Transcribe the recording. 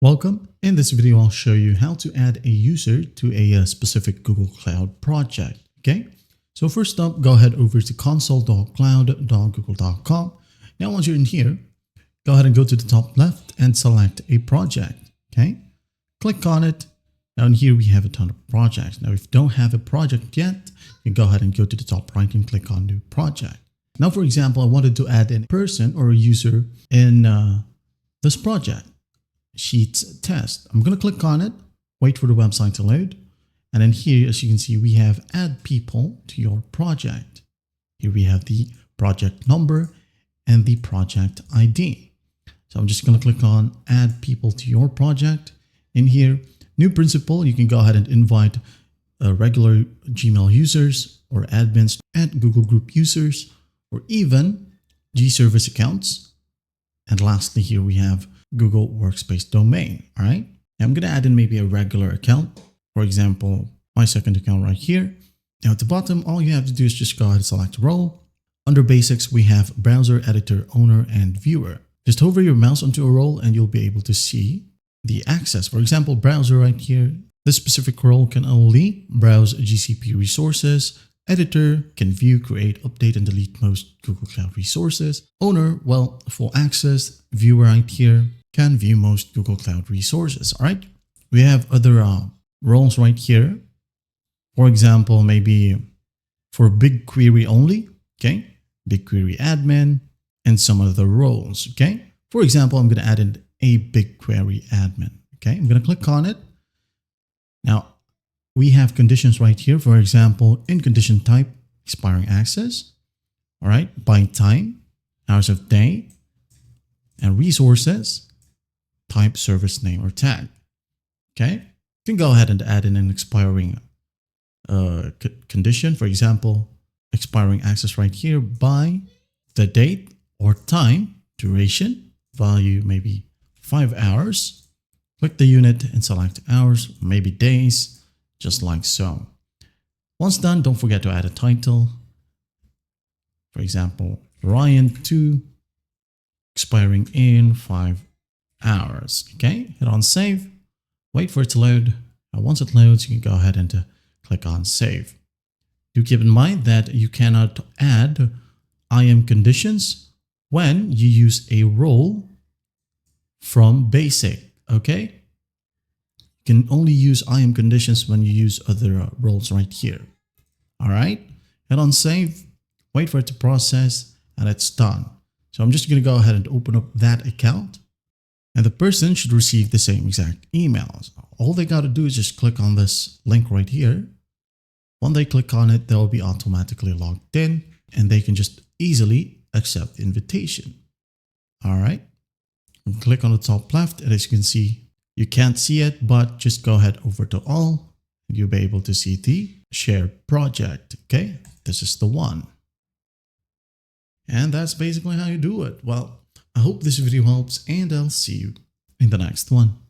Welcome. In this video, I'll show you how to add a user to a specific Google Cloud project. Okay, so first up, go ahead over to console.cloud.google.com. Now, once you're in here, go ahead and go to the top left and select a project. Okay, click on it. Now, in here, we have a ton of projects. Now, if you don't have a project yet, you can go ahead and go to the top right and click on New Project. Now, for example, I wanted to add a person or a user in this project. Sheets test. I'm going to click on it, wait for the website to load. And then here, as you can see, we have add people to your project. Here we have the project number and the project ID. So I'm just going to click on add people to your project. In here, new principal, you can go ahead and invite regular Gmail users or admins and Google Group users, or even G-Service accounts. And lastly, here we have Google Workspace domain. All right. Now I'm going to add in maybe a regular account. For example, my second account right here. Now at the bottom, all you have to do is just go ahead and select role. Under basics, we have browser, editor, owner, and viewer. Just hover your mouse onto a role and you'll be able to see the access. For example, browser right here. This specific role can only browse GCP resources. Editor can view, create, update, and delete most Google Cloud resources. Owner, well, full access. Viewer right here can view most Google Cloud resources. All right. We have other roles right here. For example, maybe for BigQuery only. Okay. BigQuery admin and some other roles. Okay. For example, I'm going to add in a BigQuery admin. Okay. I'm going to click on it. Now, we have conditions right here. For example, in condition type, expiring access. All right. By time, hours of day, and resources, type, service name, or tag. Okay. You can go ahead and add in an expiring condition. For example, expiring access right here by the date or time, duration, value, maybe 5 hours. Click the unit and select hours, maybe days. Just like so. Once done, don't forget to add a title. For example, Ryan 2, expiring in 5 hours. Okay, hit on save. Wait for it to load. Now, once it loads, you can go ahead and click on save. Do keep in mind that you cannot add IAM conditions when you use a role from basic. Okay. You can only use IAM conditions when you use other roles right here. All right, hit on save, wait for it to process, and it's done. So I'm just going to go ahead and open up that account, and the person should receive the same exact emails. All they got to do is just click on this link right here. When they click on it, they'll be automatically logged in, and they can just easily accept the invitation. All right, click on the top left, and as you can see, you can't see it, but just go ahead over to all and you'll be able to see the share project. Okay, this is the one. And that's basically how you do it. Well, I hope this video helps and I'll see you in the next one.